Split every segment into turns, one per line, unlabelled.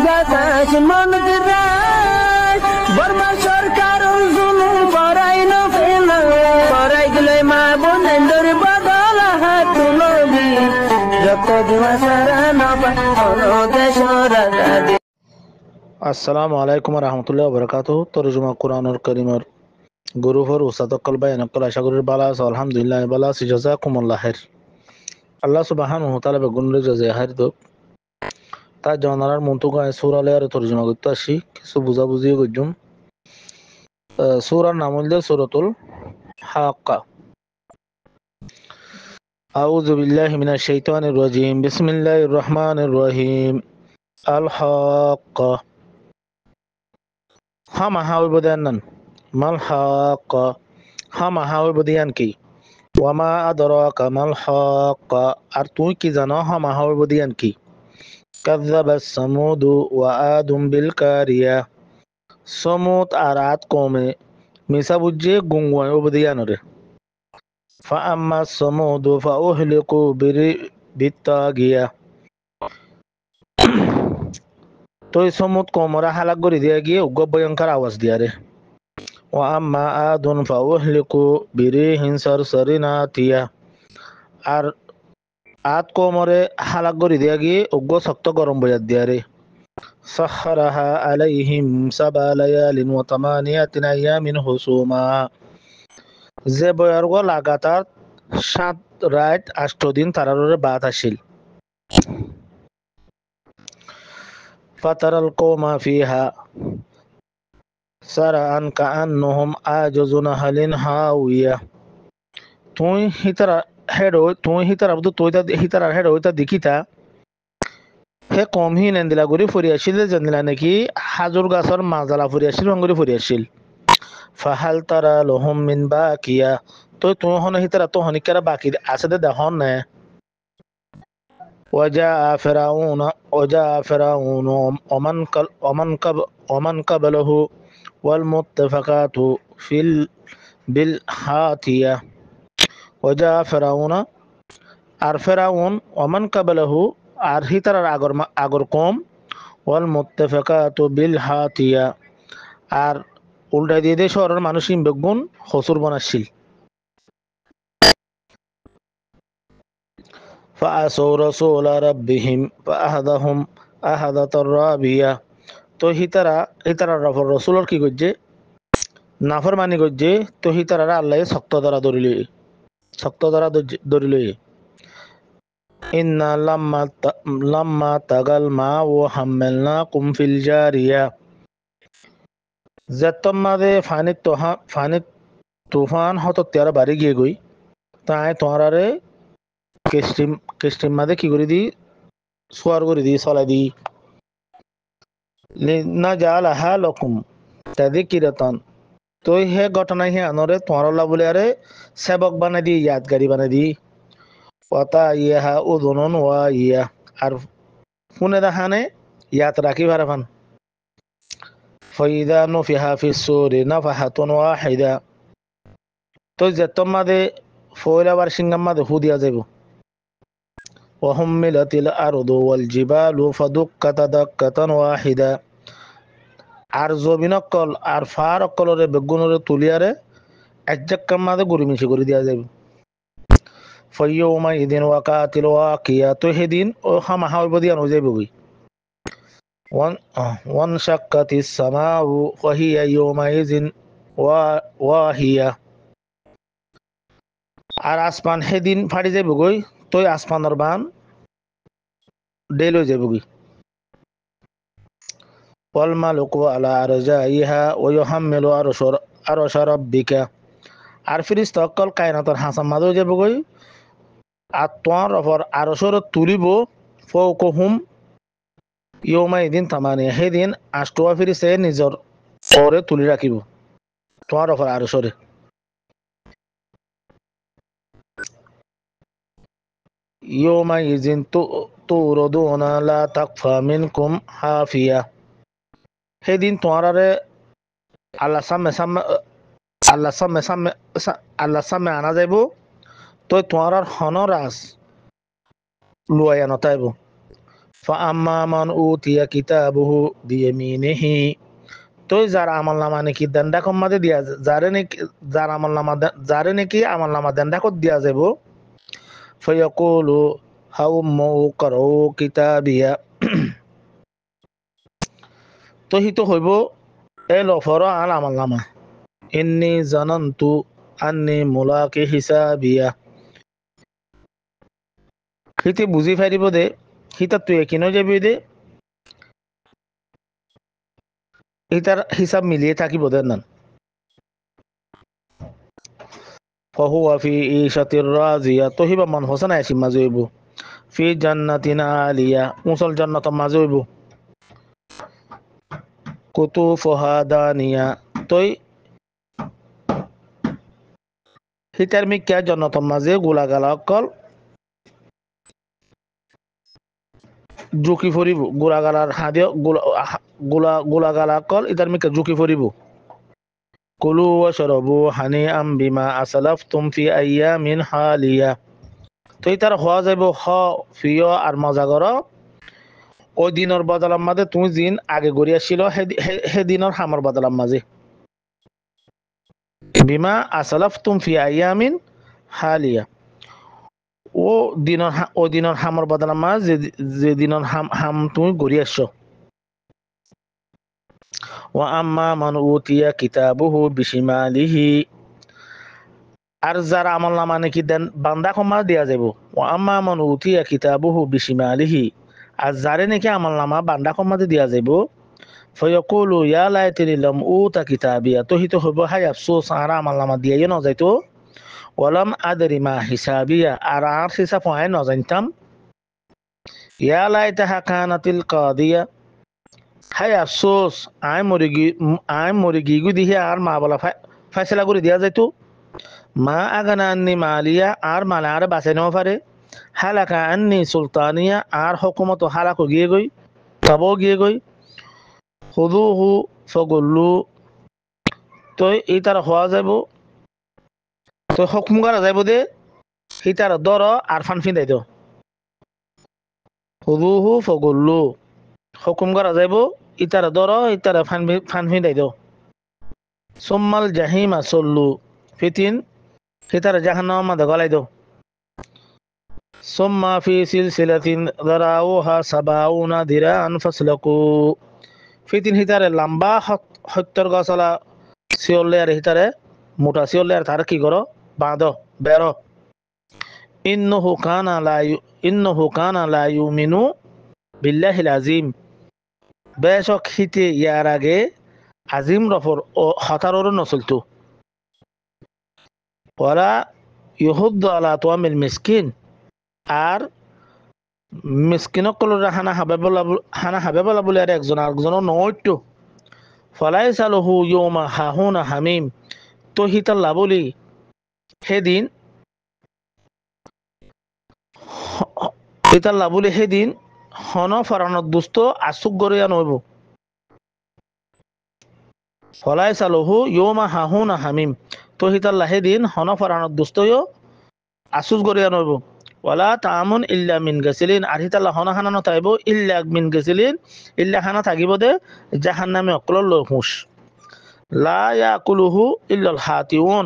বাতাস মন দিরাই বর্মা সরকার জুলুম করাই না ফেলা করাই গেলে মা বোনের বদল হাত তুলবি যত দিবা সারা না পালো দেশ রাজা।
আসসালামু আলাইকুম রহমতুল্লাহ বরকাতুহ। তরজমা কুরআনুল কারীমের গুরুহর উস্তাদকল বায়ানকল আশা করি বালা আছে আলহামদুলিল্লাহ বালা আছে জাযাকুমুল্লাহ খাইর। আল্লাহ সুবহানাহু ওয়া তাআলা বেগুনরে জাযা খাইর দো তা জানার মন্তক সূরা আর তরজমা করতে আসি কিছু বুঝাবুঝি করজুম। সূরার নাম হলো সূরাতুল হাক্কা। আউযু বিল্লাহি মিনাশ শাইতানির রাজীম বিসমিল্লাহির রহমানির রহিম। আল হাক্কা হামা হাওই বদান্নান মাল হাক্কা হামা হাওই বদিয়ান কি ওয়ামা আদরাকা মাল হাক্কা আর তুই কি জানো হামা হাওই বদিয়ান কি কাযযাবাস সামুদু ওয়া আদুম বিল কারিয়া সমুদ আর আদ কওমে মিসা বুঝে গুঙ্গুয়ায় বদিয়ানরে ফা আম্মা সামুদু ফা উহলিকু বিত্তাগিয়া তো সমুদ কমরা হালাক করে দিয়া গিয়ে উগ্র ভয়ঙ্কর আওয়াজ দিয়া রে। ও আম্মা আদুন ফাউহলিকু বিরিহিন সারসারিন আতিয়া আর আদ কমরে হালাক করে দিয়া গিয়ে উগ্র শক্ত গরম বয়াত দিয়া রে। সাখরাহা আলাইহিম সাবা লায়ালিন ওয়া তামানিয়াতিন আইয়ামিন হুসুমা যে বয়ার গো লাগাতার 7 রাত 8 দিন তারারে বাত আসিল। ফাতারাল কওমা ফিহা সারাআন কাআন্নাহুম আজাজু নাহলিন হাউইয়া তুই হিতারা বধু তুই হিতারা হেডো তা দেখিতা হে কম হি নেন্দিলা গুড়ি ফুরি আসিল জানিলা নাকি হাজুর গাছর মাজালা ফুরি আসিল রঙ্গুরি ফুরি আসিল। ফাহাল তারা লহুম মিন বাকিয়া তুই হন হিতারা তো হনিকারা বাকি আছে দে দেখন না। وجاء فرعون ومن قبله والمتفقات بالحاتية وجاء فرعون আর ফেরাউন ওমান কাবলাহু আর হিতারার আগর কম ওয়াল মুত্তাফিকাতু বিল হাতিয়া আর উল্টা দিয়ে দিয়ে শহরের মানুষ বেগুন হসুর বানাচ্ছিল। ফাআসাউ রাসূলা রাব্বিহিম ফাআহাদাহুম আহাদাতার রাবিয়া তো হিতারা রসুলর কি করছে নাফরমানি করছে তো হিতারা আল্লাহ শক্ত দ্বারা ধরিল। ইন্না লাম্মা তাগাল মা ও হাম্মালনাকুম ফিল জারিয়া যেতম মাদে ফানিত তুফান হত তেরা বাড়ি গিয়ে গই তাই তোমারে কেস্টিম মাদে কি করে দি সোয়ার করে দি চলাই দি না জালাহা লকুম তাযকিরাতান তো হে ঘটনা হে আনরে তোমার বলে আরে সেবক বানাই দি ইয়াদগারি বানাই দি ওয়াতা ইহা উযুনুন ওয়া ইয়া আর শুনে দেখানে ইয়াত রাখি ভারাফান ফাইদা নুফিহা ফিস সূরি নাফহাতুন ওয়াহিদা তো যেতম মাদে ফয়লাবার সিঙ্গাম মাদে হুদিয়া যাইব ওয়া হুমিলাতিল আরদু ওয়াল জিবালু ফাদুক্কাতা দাক্কাতান ওয়াহিদা আর জমিন অকল আর ফার অকলরে বেগুনরে তুলিয়ারে এক জাক্কার মাদে গুড়ি মিশি করে দিয়া যাইব। ফয়ৌমা ইদিন ওয়াকাতিল ওয়াকিয়া তো সেদিন ও হামা হাওয়াইব দিয়ান হয়ে যাইব গই ওয়ান শাক্কাতিস সামাউ ফাহিয়া ইয়াউমা ইযিন ওয়াহিয়া আর আসমান সেদিন ফাড়ি যাইব গই তো আসমানের বান ডেল হয়ে যাইব গই। ওয়াল মালুকু আলা আরজাইহা ওয়া ইউহাম্মিলু আরশা রাব্বিকা আর ফেরেশতা অকল কায়নাতের হাসান মাদে হয়ে যাইব গই আর তোমার ওপর আরশর তুলিব ফৌকহুম ইয়ৌমা ইদিন তামানিয়া সেদিন আষ্টুয়া ফিরিছে নিজর ওরে তুলি রাখিব তোমার ওপর আরশরে। ইয়ৌমা ইদিন তুরদুনা লা তাকফা মিনকুম হাফিয়া সেদিন তোমার আল্লাহ সামনে আনা যাইব তো তোমার হন রাজ লুয়াইয়া নতাইব فأما من أوتي كتابه بيمينه তুই যার আমল নামা নাকি দেন্দা কম্মাতে দিয়া যারে নাকি যার আমল নামা যারে নাকি আমল নামা দেন্দা কর দিয়া যাব ফয়াকুলু হাউ মুকরু কিতাবিয়া তো হি তো হইব এ লফর আল আমল নামা ইন্নি জানান্তু আন্নি মুলাকি হিসাবিয়া হিতে বুঝি ফারিব দে হিতা তুই কিনো যাবি দে ইতার হিসাব মিলিয়ে থাকিব দে না فهو في عيشة راضية تهب من حسن عيش مزيبو في جنة عالية وصل جنة مزيبو قطوفها دانية توي হিতার মিক্কা জন্নত মাঝে গোলাগালা অকল ঝুঁকি ফরিব গোলাগালার হাদিয় গোলাগালা অকল ইতার মিক্কা ঝুঁকি ফরিব কুলু ওয়াশরাবু হানিআম বিমা আসলাফতুম ফি আইয়ামিন হালিয়া তো ইতার হওয়া যাইব হ ফিয় আর মজা কর ওই দিনের বদলার মাঝে তুমি দিন আগে গড়িয়া ছিল হে দিনের হামর বদলার মাঝে বিমা আসলাফতুম ফি আইয়ামিন হালিয়া ও দিনের হামর বদলার মাঝে যে দিনের হাম তুমি গড়িয়ে আসছো ওয়া আম্মা মান উতিয়া কিতাবুহু বিশিমালিহি আর যারা আমল নামা নাকি দেন বান্দা কমা দেয়া যাব ওয়া আম্মা মান উতিয়া কিতাবুহু বিশিমালিহি আর যারে নাকি আমল নামা বান্দা কমাতে দেয়া যাব ফয়াকুলু ইয়া লাইতানি লাম উতা কিতাবিয়া তো হিত হইব হায় আফসোস আর আমল নামা দিয়ে না যাইতো ওয়ালাম আদরি মা হিসাবিয়া আর হিসাব হয় না জানতাম ইয়া লাইতাহা কানাতিল কাদিয়া হায় আফসোস আই মরি গু দিহি আর মা বলা ফাইসলা করে দিয়া যাইতো মা আগানা আন্নি মালিয়া আর মালা আর বাঁচাই নেওয়া পারে হালাকা আন্নি সুলতানিয়া আর হকুমত হালাকো গিয়ে গই তবও গিয়ে গই হুদুহু ফগল্লু তো এই তার হওয়া যাব তো হুকুম করা যাইব দে এই তার দর আর ফান ফিন্দাই দাও হুদুহু ফগল্লু হুকুম করা যাইব ইতারা দর ইতারা ফান ফিন্দাই দাও সোম্মাল জাহিমা সল্লু ফিতিন হিতারা জাহান্নামের মধ্যে গলাই দাও সোম্মা ফি সিলসিলাতিন দারাউহা সাবাউনা দিরান ফাসলাকু ফিতিন হিতারে লম্বা হত্যর গছলা শিওলে আর হিতারে মোটা শিওলে আর তার কি করো বাঁধো বেরো ইন্নহু কানা লা ইউমিনু বিল্লাহিল আজিম বেশক হিতে ইয়ার আগে আজিম রফর ও হতারর নচলতো ওরা ইহুদ্দ আলা তোয়ামিল মিসকিন আর মিসকিনকলরা হানা হাবে বলা বলে আর একজন আরেকজনও নৈট্য ফলাই সালহু ইয়মা হাহুনা হামিম তো হিতাল্লা বলি সেদিন হন ফরানোর দুস্থ আসুক গরিয়া নইব ফলাই সালহু ইয়মা হাহুনা হামিম তো হিতাল্লা সেদিন হন ফরানোর দুস্থও আসুস গরিয়া নইব ওয়ালা তামুন ইল্লা মিন গাসিলিন আর হিতাল্লা হনা হানা নথাইব ইল্লা মিন গাসিলিন ইল্লা হানা থাকিব দে জাহান্নামে অকলর লহুস লা ইয়াকুলুহু ইল্লাল হাতিউন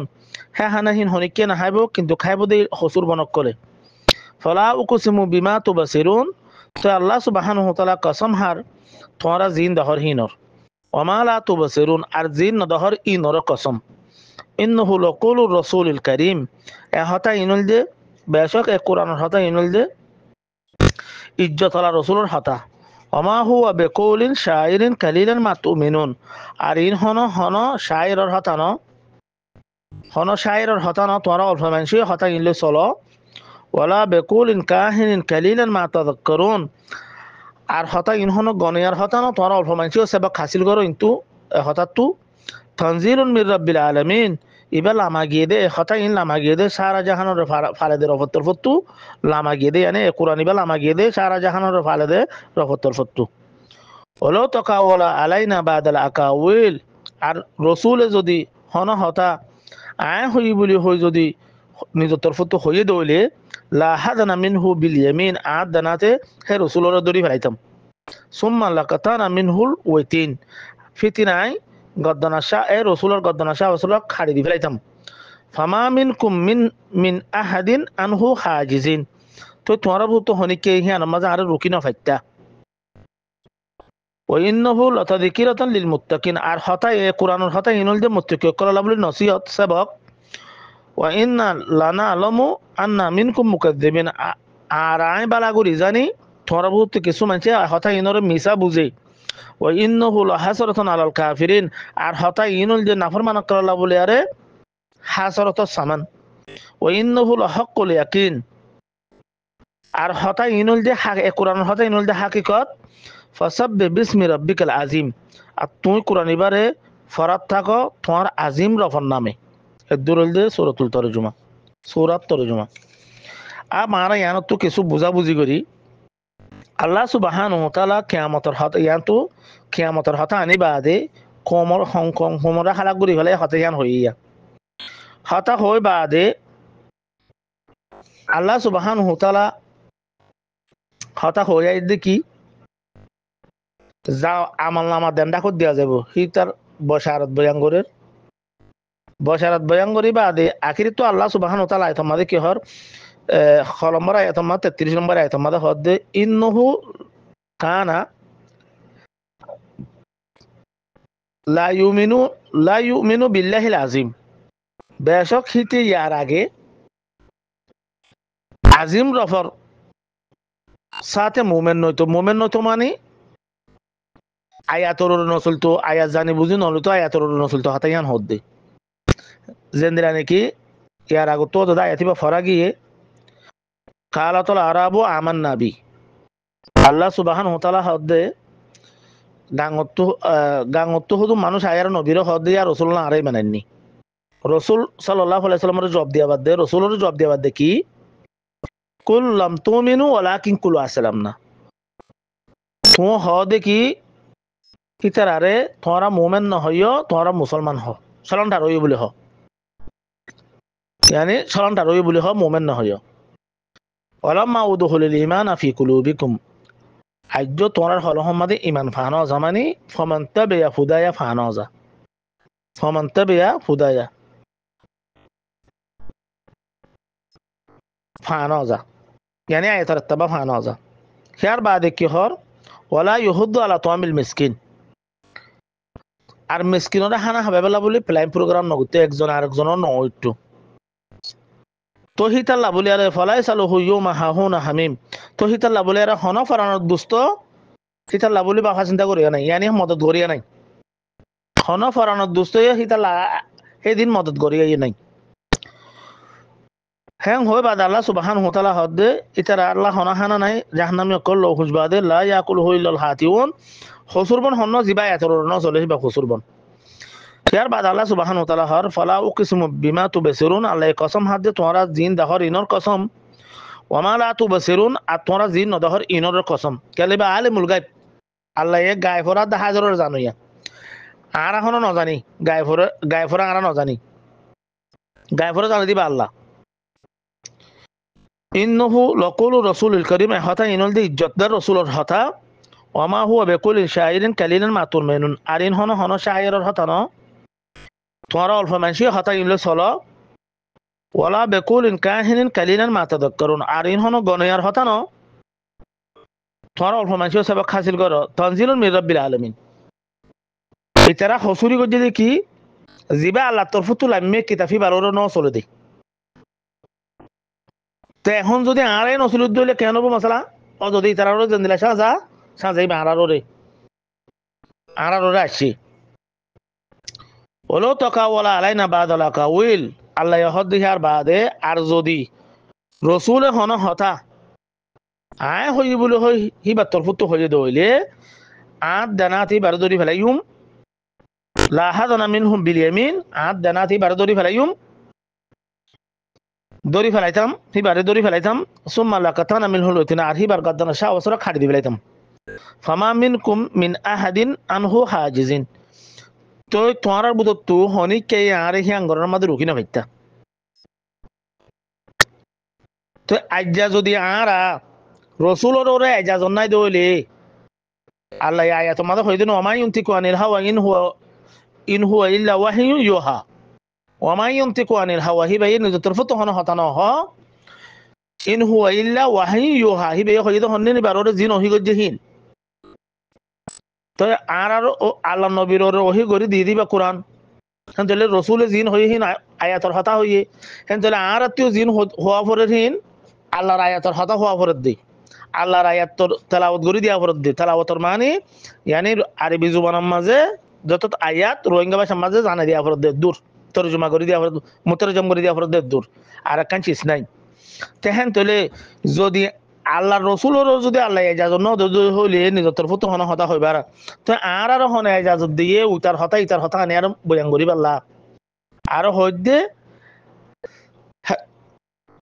হে হানাহিন হনিকে নাহাইব কিন্তু খাইব দে হসুর বনক করে ফলা উকুসিমু বিমা তুবাসিরুন তো আল্লাহ সুবহানাহু ওয়া তাআলা কসম হার তোমরা জিন দহর হিনর ওমা লা তুবাসিরুন আর জিন নদহর ইনর কসম ইন্নহু লাকুলুর রাসূলিল কারীম এ হতা ইনুল দে বেশক এ কোরআনের হতা ইনুল দে ইজ্জত আলা রাসূলের হতা ওমা হুয়া বিকাউলিন শাইরিন কালিলান মা তুমিনুন আর ইন হন শাইরের হতা ন হন শাইরের হতা ন তোমরা অল্প মানুষই হতা ইনলে চলো ওয়ালা বিকাউলিন কাহিনিন কালিলান মা তাযাক্কারুন আর হতা ইন হন গনিয়ার হতা ন তোমরা অল্প মানুষই সেবা হাসিল করো কিন্তু হতাতু তানজিলুন মির রাব্বিল আলামিন ইবা লামা গিয়ে দে হতা ইন লামা গিয়ে দে সারা জাহানের ফালে দে রফতর ফত্তু লামা গিয়ে দে মানে কোরআন ইবা লামা গিয়ে দে সারা জাহানের ফালে দে রফতর ফত্তু হলো তাকাওয়ালা আলাইনা বাদাল আকাউইল আর রসুলে যদি হন হতা আয় হই বলি হই যদি নিজের তরফতো হয়ে দইলে লা হাদানা মিনহু বিল ইয়ামিন আদ দানাতে হে রাসূলের দড়ি ফেলাইতাম সুম্মা লাকাতানা মিনহুল ওয়াইতিন ফিতিনাই গদ্দনাশা এ রাসূলের গদ্দনাশা রাসূলক খাড়ি দি ফেলাইতাম ফামা মিনকুম মিন আহাদিন আনহু হাজিজিন তো তোমার ভূত হনিকে হিয়ান মাঝে আর রুকি না ফাইতা ওয়াইন্নাহু লাতাযকিরাতান লিল মুত্তাকিন আর হতা এ কোরআনের হতা ইনুল যে মুত্তাকি করা বলে নসিহত সবক ওয়া ইন্না লানা আলামু আন্না মিনকুম মুকাদ্দিবিন আর আই বালাগুরি জানি তোমার ভূত কিছু মানুষ হতা ইনরে মিসা বুঝে ওয়া ইন্নাহু লাহাসরাতুন আলাল কাফিরিন আর হতা ইনুল যে নাফরমান করা বলে আরে হাসরাতুস সামান ওয়া ইন্নাহু লাহাক্কুল ইয়াকিন আর হতা ইনুল যে কোরআনের হতা ইনুল যে হাকিকত ফাসাব্বি বিসমি রাব্বিকাল আজিম আর তুই কোরআন এবারে ফরাত থাকো তোমার আজিম রফর নামে এদুরুল দে সূরাতুল তরজুমা সূরাত তরজুমা আ মারা ইয়ান তো কিছু বুঝাবুঝি করি আল্লাহ সুবহানাহু ওয়া তাআলা কিয়ামতের হত ইয়ান তো কিয়ামতের হতা আনি বাদে কোমর হংকং হোমরা হালা গুরি হলে হতা ইয়ান হইয়া হতা হই বাদে আল্লাহ সুবহানাহু ওয়া তাআলা হতা হইয়া দেখি যা আমল নামা দেন্দা করে দেওয়া যাব সি তার বশারত বয়াঙ্গরি বাদে আখিরি তো আল্লাহ সুবহানাহু ওয়া তাআলা আয়াত মাদে কি হর নম্বর আয়াত মাদে 33 নম্বর আয়াত মাদে হদে ইন্নহু কানা লা ইউমিনু বিল্লাহিল আজিম বেশক হিতে ইয়ার আগে আজিম রফর সাথে মোমেন নয়তো মানে আয়াতর নচলতো আয়াত জানি বুঝি নলতো আয়াতর নচলতো হাতাইয়ান হদ্দে জেন্দিরা নাকি ইয়ার আগত তো দাদা আয়াতিবা ফরা গিয়ে কালাতল আরাবু আমান নাবি আল্লাহ সুবহানাহু ওয়া তাআলা হদ্দে গাঙত্ত হুদু মানুষ আয়ার নবীর হদ্দে আর রাসূলুল্লাহ আরাই মানেননি রাসূল সাল্লাল্লাহু আলাইহি সাল্লামের জবাব দিয়া বাদ দে রাসূলের জবাব দিয়া বাদ দে কি কুল লাম তুমিনু ওয়ালাকিন কুলু আসলামনা তো হদে কি ইতারারে তোরা মোমেন ন হইও তোরা মুসলমান হ সলান্টা রই বলে হ यानी সলান্টা রই বলে হ মোমেন ন হইও ওয়ালাম্মা উদখুলুল ঈমান ফি কুলুবিকুম আজ্জ তোরার হল হমাদে ঈমান ফানো জামানি ফামান তাবিয়া হুদায়া ফানোজা ফামান তাবিয়া হুদায়া ফানোজা यानी আয়াতের তবা ফানোজা খেয়ার বাদে কি হর ওয়ালা ইহুদ্দু আলা তামিল মিসকিন আর মিসকিনরা হানা হবে বলা বলে প্ল্যান প্রোগ্রাম নগতে একজন আরেকজনের নয়টু তো হিতাল্লা বলে আরে ফলাই সালু হুইয়ুমা হাহুনা হামিম তো হিতাল্লা বলে আরে হন ফরানোর দুস্ত হিতাল্লা বলে বাফা চিন্তা করিয়া নাই ইয়ানি মদত করিয়া নাই হন ফরানোর দুস্ত হিতাল্লা সেদিন মদত করিয়া নাই হ্যাং হয় বাদ আল্লাহ সুবহানাহু ওয়া তাআলা হদে ইতারা আল্লাহ হনা হানা নাই জাহান্নামী অকল হুজবাদে লা ইয়াকুল হুইল হাতিউন খসুরবন হন্ন জিবা এতর ন চলে বা খসুরবন ইয়ার বাদ আল্লাহ সুবহানাহু ওয়া তাআলা হর ফালা উকসিমু বিমা তুবসিরুন আল্লাহ কসম হাত দে তোমরা জিন দহর ইনর কসম ওয়ামা লা তুবসিরুন আর তোমরা জিন নদহর ইনর কসম কেলেবা আলিমুল গায়ব আল্লাহ এ গায়ফরা দা হাজারের জানুয়া আর এখনো ন জানি গায়ফরা আর ন জানি গায়ফরা জানি দিবা আল্লাহ ইন্নহু লাকুলু রাসূলুল কারীম হতা ইনল দি ইজ্জতদার রাসূলের হতা ওমা হুয়া বিকুল শাইরিন কালিলান মাতুর মেনুন আরিন হন শাইরের হতা ন তোমরা অল্প মানসি হতা ইনলে চলো ওয়ালা বিকুল কাহিনিন কালিলান মা তাদাক্কারুন আরিন হন গনয়ার হতা ন তোমরা অল্প মানসি সবক হাসিল করো তানজিলুন মির রাব্বিল আলামিন ইতারা হসুরি গজে দেখি জিবা আল্লাহ তরফতুল আম্মে কিতাফি বারোর ন চলে দে তো এখন যদি আরে নসিলুদ দইলে কেন হবো মশলা ও যদি তারা জেন্দিলা সাজাইবে আরারে আসছি ওলো তকাওয়ালা আলাইনা বাদালা কাউইল আল্লাহ হদ দিহার বাদে আর যদি রসুলে হন হতা আয় হই বলে হই হিবা তরফুত হয়ে দইলে আদ দানাতি বারদরি ফেলাইম লাহাদানা মিনহুম বিল ইয়ামিন আদ দানাতি বারদরি ফেলাইম দড়ি ফেলাইতাম হিবারে দড়ি ফেলাইতাম সুম্মা লাকাতানা মিনহুল ওয়াতিনা আর হিবার গাদ্দানা শাহ ওসরা খাড়ি দি ফেলাইতাম ফামা মিনকুম মিন আহাদিন আনহু হাজিজিন তো তোমার বুদত তো হনি কে আরে হিয়াঙ্গরের মধ্যে রুকি না ভাইতা তো আজ্জা যদি আরা রসুলের ওরে এজাজত নাই দইলে আল্লাহ আয়াত মাদা হইদিন ওমাই ইউনতিকু আনিল হাওয়া ইন হুয়া ইল্লা ওয়াহিয়ু ইউহা ওমাই ইউনতিকু আনিল হাওয়া হিবাই নিজে তরফত হন হতানো হ ইন হুয়া ইল্লা ওয়াহিয়ু ইউহা হিবাই হইদ হন্নি বাররে জিন ওহি গজ্জেহিন তো আর আল্লাহ নবীর ওরে ওহি গরি দিয়ে দিবা কোরআন হেন তাহলে রসুলে জিন হইহিন আয়াতর হতা হইয়ে হেন তাহলে আর আত্মীয় জিন হওয়া পরের হিন আল্লাহর আয়াতর হতা হওয়া পরের দি আল্লাহর আয়াতর তেলাওয়াত গরি দিয়া পরের দি তেলাওয়াতর মানে ইয়ানি আরবি জুবানের মাঝে যত আয়াত রোহিঙ্গা ভাষার মাঝে জানা দিয়া পরের দে দূর তরজমা করে দিয়া পরের মুতরজম করে দিয়া পরের দে দূর আর একখান চিজ নাই তেহেন তাহলে যদি আল্লাহ রসুলেরও যদি আল্লাহ এজাজত ন হইলে নিজের তরফ তো হন হতা হইবার তো আর হন এজাজত দিয়ে উতার হতা ইতার হতা আনি আর বয়ান করি পারলা আর হইদে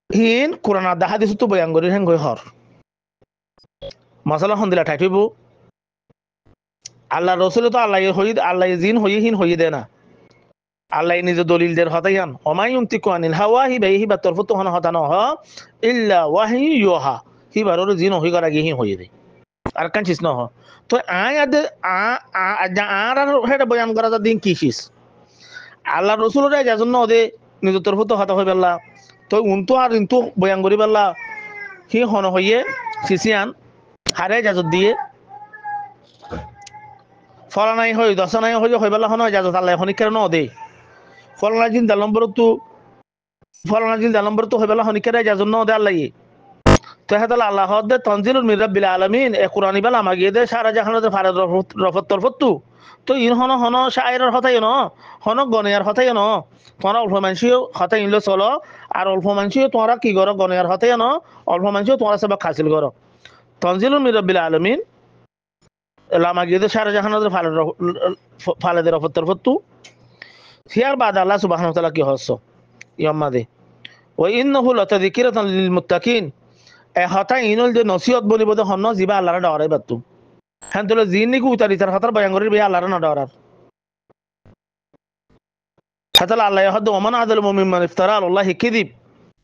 হিন কোরআন দেখা দিছো তো বয়ান করি হেন গই হর মশলা হন দিলা ঠাইব আল্লাহ রসুল তো আল্লাহ হই আল্লাহ জিন হই হিন হই দে না আল্লাহ নিজে দলিলদের হতাইয়ান ওমাই ইউনতিকু আনিল হাওয়া হিবা তরফ তো হন হতা ন হ ইল্লা ওয়াহি ইউহা হিবার ওর জিন হই করা গিয়ে হই দে আর কান চিস ন হ তো আয় আদে আর হেটা বয়ান করা দিন কিসিস আল্লাহ রসুলের এজাজত ন দে নিজের তরফ তো হতা হই পারলা তো উনতো আর ইন্তু বয়ান করি পারলা হি হন হইয়ে সিসিয়ান হারে এজাজত দিয়ে ফলানাই হই দশনাই হই হই পারলা হন এজাজত আল্লাহ হনিকার ন দে ফলানা জিন দা নম্বর তো হই পারলা হনিকার এজাজত ন দে আল্লাহ তো হেতাল আল্লাহ দে তনজিলুল মির রাব্বিল আলামিন এ কুরআনি বালা মাগিয়ে দে সারা জাহানতে ফারাদ রফত তরফতু তো ইন হন শায়েরের হতাই ন হন গনিয়ার হতাই ন তোমরা অল্প মানসিও হতাই ইনলো চলো আর অল্প মানসিও তোমরা কি করো গনিয়ার হতাই ন অল্প মানসিও তোমরা সব হাসিল করো তনজিলুল মির রাব্বিল আলামিন লামা গিয়ে দে সারা জাহানতে ফারাদ রফত তরফতু হিয়ার বাদ আল্লাহ সুবহানাহু ওয়া তাআলা কি হচ্ছে ইয়াম্মাদে ওয়া ইন্নাহু লাতাযকিরাতান লিল মুত্তাকিন এ হতা ইনল যে নসিহত বলিব দে হন্ন জিবা আল্লাহর ডরাই বাতু হ্যাঁ তোলে জিনি কু উতারি তার হাতার বয়ান করি আল্লাহর না ডরার হাতাল আল্লাহ হদ ওমান আদল মুমিন মান ইফতারা আল্লাহ কিদিব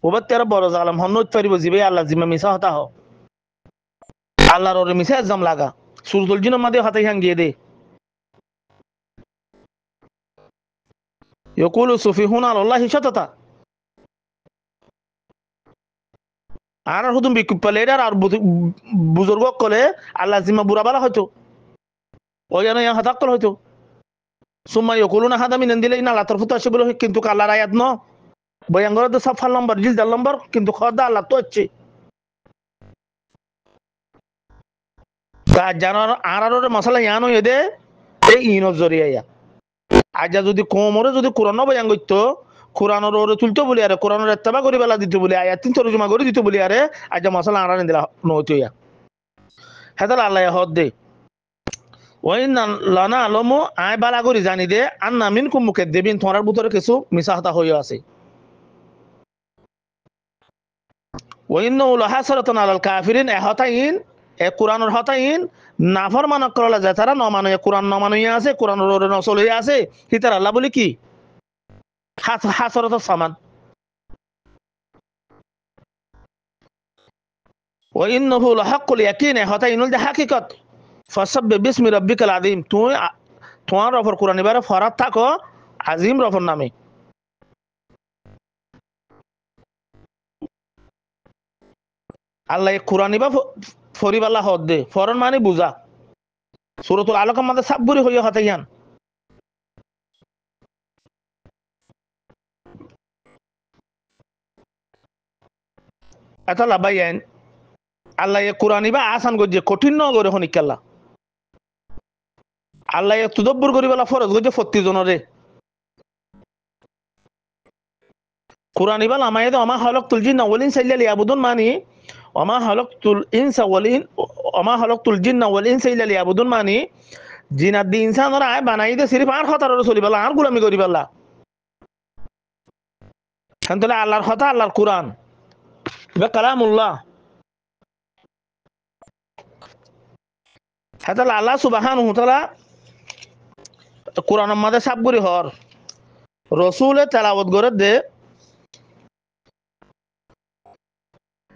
ওবাত তেরা বড় জালাম হন্ন উতারিব জিবে আল্লাহ জিমা মিসা হতা হ আল্লাহর ওরে মিসা একদম লাগা সূরাতুল জিন মাদে হতাই হাঙ্গিয়ে দে ইয়াকুলু সুফিহুনা আল্লাহি শাতাতা আর হুদুম বিকুপালে আর বুজুর্গ কলে আল্লাহ জিম্মা বুড়া বালা হয়তো ওই জানো ইয়া হাতাক হয়তো সুম্মা ইয়াকুলুনা হাদা মিনান দিলে ইনা আল্লাহ তরফ তো আসে বলে কিন্তু আল্লাহর আয়াত ন বয়াঙ্গর তো সাফাল নম্বর জিলদাল নম্বর কিন্তু খোদা আল্লাহ তো হচ্ছে তা জানার আর মশলা ইয়ানো এদে এই ইনর জরিয়া ইয়া আজ যদি কোমরে যদি কোরআন বয়ান করতো কোরআনের ওরে তুলতো বলি আরে কোরআনের ইত্তেবা করি বেলা দিতে বলি আয়াত তিন তরজমা করে দিতে বলি আরে আজ মশলা আনারে দিলা নইতো ইয়া হেদাল আল্লাহ হদ দে ওই লানা আলমো আয় বালা করি জানি দে আর নামিন কুম মুখে দেবিন তোমার ভিতরে কিছু মিশা হতা হয়ে আছে ওই হাসরাতুন আলাল কাফিরিন এ হতাইন এ কোরআনের হতাইন নাফরমান করলা যায় তারা নমানো কোরআন নমানইয়া আছে কোরআনের ওরে নচলইয়া আছে হিতার আল্লাহ বলি কি হাসরত সামান وإنه لحق اليقين هتا ইনুল দে হাকিকত ফাসাব্বিহ বিসমি রাব্বিকাল আযীম তুই তোমার রফর কোরআন এবারে ফরাত থাকো আজিম রফর নামে আল্লাহ কোরআন ইবা ফরিবাল্লাহ হদ দে ফরন মানে বুঝা সূরাতুল আলাক মধ্যে সাবগুরি হইয়া হতাইয়ান এতলা বাইয়ান আল্লাহ কোরআন ইবা আসান গজে কঠিন ন করে হনিকাল্লা আল্লাহ তুদব্বর করিবালা ফরজ গজে 40 জনরে কোরআন ইবা লামায়ে আমা খালাকতুল জিন্না ওয়াল ইনসা ইল্লা লিয়াবুদুন মানি আমা খালাকতুল ইনসা ওয়াল ইনসা ইল্লা লিয়াবুদুন মানি জিনাত দি ইনসানরা আয় বানাই দে সিরিফ আর খতার চলিবালা আর গোলামি করিবালা শান্তলা আল্লাহর কথা আল্লাহর কোরআন ইবা কালামুল্লাহ হাতাল আল্লাহ সুবহানাহু ওয়া তাআলা কোরআনের মধ্যে সাবগুরি হর রসুলে তেলাওয়াত করে দে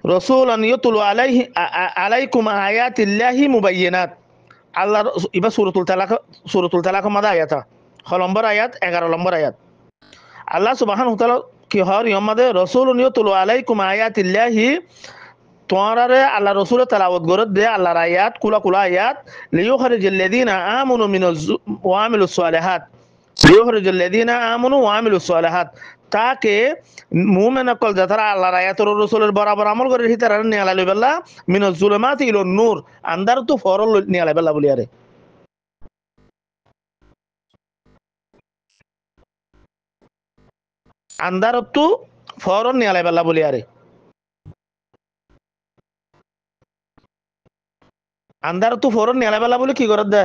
রাসূলান ইয়াতলু আলাইকুম আয়াতিল্লাহি মুবায়্যিনাত আল্লাহ ইবা সূরাতুল তালাক মাদা আয়াতা হ নম্বর আয়াত 11 নম্বর আয়াত আল্লাহ সুবহানাহু ওয়া তাআলা কি হর ইয়ামাদে রাসূলুন ইয়াতলু আলাইকুম আয়াতিল্লাহি তোয়ারারে আল্লাহ রসুল তেলাওয়াত গরত দে আল্লাহর আয়াত কুলা কুলা আয়াত লিইউখরিজাল্লাযীনা আমানু ওয়া আমিলুস সালিহাত লিইউখরিজাল্লাযীনা আমানু ওয়া আমিলুস সালিহাত তাকে মুমিন কল যারা আল্লাহর আয়াতের রসুলের বরাবর আমল করে হিতারা নিয়ে আলাই বেলা মিনাজ জুলুমাতি ইলান নূর আন্দার তো ফরল নিয়ে আলাই বেলা বলি আরে আন্দার তো ফরল নিয়ে আলাই বেলা বলি আরে আন্দার তো ফরন নেলা বেলা বলে কি করত দে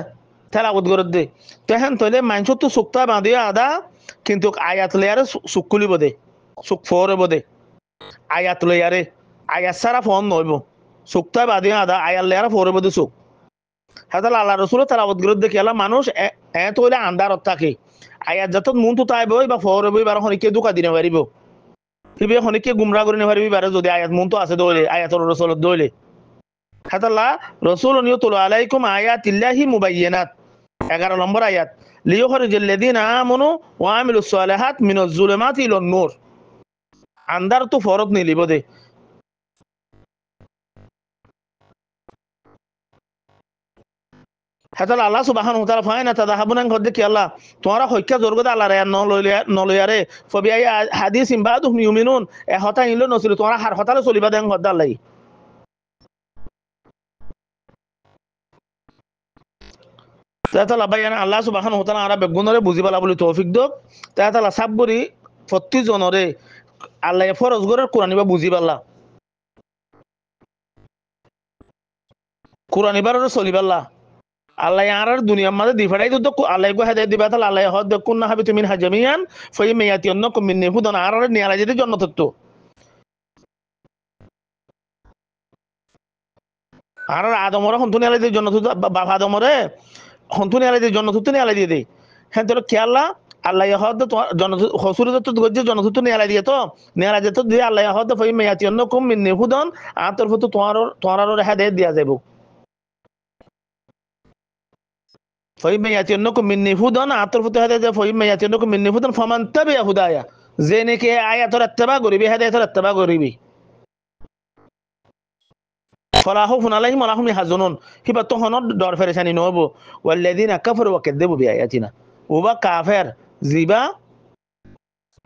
তেলাওয়াত করত দে তেহেন তলে মানস তো সুক্তা বাঁধিয়ে আদা কিন্তু আয়াত লেয়ারে সুকুলি বদে সুক ফরে বদে আয়াত লেয়ারে আয়াত সারা ফোন নইব সুক্তা বাঁধিয়ে আদা আয়াত লেয়ারে ফরে বদে সুক হেতাল আল্লাহ রসুল তেলাওয়াত করত দেখি আল্লাহ মানুষ এত হইলে আন্দারত থাকে আয়াত যত মন তো তাই বই বা ফরে বই বার হনিকে দুকা দিনে পারিব হিবে হনিকে গুমরা করে নিতে পারিবি বারে যদি আয়াত মন তো আছে দইলে আয়াতর রসুল দইলে হাতাল্লাহ রাসূলুন ইয়াতলু আলাইকুম আয়াতিল্লাহি মুবায়্যিনাত 11 নম্বর আয়াত লিইউখরিজাল্লাযীনা আমানু ওয়া আমিলুস সালিহাত মিনাজ জুলুমাতি ইলান নূর আন্দার তো ফরত নিলিব দে হাতাল আল্লাহ সুবহানাহু ওয়া তাআলা ফায়না তাযাহাবুনা গদে কি আল্লাহ তোমরা হইকা জরগদ আল্লাহর আয়াত নলয়ারে ফবিআই হাদিসিন বাদুহুম ইউমিনুন এ হতা ইনলো নছিল তোমরা হার হতালে চলিবা দেন গদ আল্লাহ তাহলে বাইয়ান আল্লাহ সুবহানাহু ওয়া তাআলা আরা বেগুনরে বুঝিবালা বলি তৌফিক দক তাহলে সাবরি প্রতি জনরে আল্লাহ ফরজ গরের কোরআনিবা বুঝিবালা কোরআনিবার চলিবালা আল্লাহ আর দুনিয়ার মাঝে দিফাড়াই তো আল্লাহ গো হেদায়েত দিবা তাহলে আল্লাহ হদ কুননা হাবিতু মিনহা জামিয়ান ফাইম্মা ইয়াতিয়ান্নাকুম মিন্নি হুদান আর নিয়ালা যদি জান্নাত তো আর আদমরা হন্তুনি আলাই দিয়ে জান্নাত বাবা আদমরে হন্তুনি আলাই দিয়ে জান্নাত তো নিয়ালা দিয়ে দেই হ্যাঁ তোর খেয়াল্লা আল্লাহ হদ জান্নাত হসুরে তো গজ্জে জান্নাত তো নিয়ালা দিয়ে তো নিয়ালা দিয়ে তো দিয়ে আল্লাহ হদ ফাইম্মা ইয়াতিয়ান্নাকুম মিন্নি হুদান আর তোর তো তোমার হেদায়েত দিয়া যাইব فإما يأتينكم مني هدى أعترف هذا فإما يأتينكم مني هدى فمن تبع هدايا زينك آيات الاتباع قريبي هداية الاتباع قريبي فلا خوف عليهم ولا هم يحزنون هبة تهنود دار فرساني نوبو والذين كفروا وكذبوا بآياتنا وبا كافر زيبا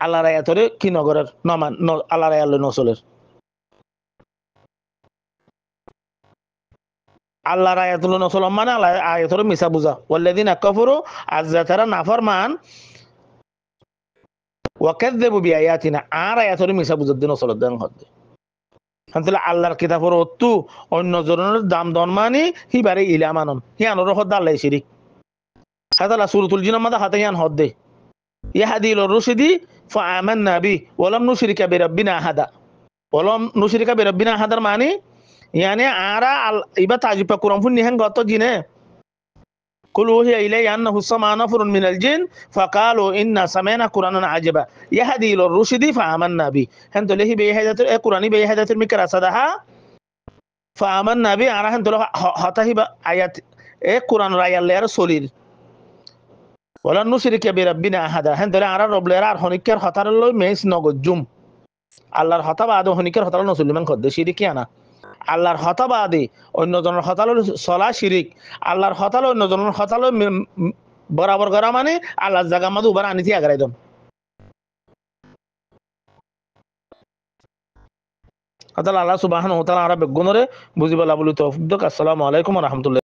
على راياتوري كي نغرر نمان على رايات نوصلر আল্লাহর আয়াতুল নসল মানে আয়াতুল মিসা বুঝা ওয়াল্লাযিনা কাফারু আযাতারা নাফরমান ওয়া কাযযাবু বিআয়াতিনা আর আয়াতুল মিসা বুঝা দিন নসল দেন হদ্দে তাহলে আল্লাহর কিতাবের অত্তু অন্য জনের দাম দন মানে হিবারে ইলামানন হিয়ানোর হদ আল্লাহ শিরিক হাদালা সূরাতুল জিন মাদা হাতায়ান হদ্দে ইয়াহদি ইলা রুশদি ফাআমান্না বি ওয়া লাম নুশরিকা বিরাব্বিনা আহাদা ওয়া লাম নুশরিকা বিরাব্বিনা আহাদার মানে يعني أرى إبا تعجب قرآن فني هن قطع جنة قل وحي إلي أنه سمع نفر من الجن فقالوا إن سمعنا قرآنا عجبا يهدي إلى الرشد فآمنا به هن تلهي بيهدات القرآن بيهدات المكرا صدها فآمنا به أرى هن تلهي هتهي بآيات القرآن رأي الله رسولي ولن نشرك بربنا أحدا هن تلهي أرى رب لرا هنكر خطر الله ميس نغجم الله خطب আদম হনিকের হতাল নসুল মান খদ্দে শিরিকি আনা আল্লাহর হতাবাদী অন্য জনের হতাল সলা শিরিক আল্লাহর হতাল অন্য জনের হতাল বরাবর করা মানে আল্লাহর জায়গা মাদু উবার আনিতি আগারাই দম আল্লাহ সুবহানাহু ওয়া তাআলা আরা বেগুনরে বুঝিবালা বলি তৌফিক দক আসসালামু আলাইকুম ওয়া রাহমাতুল্লাহ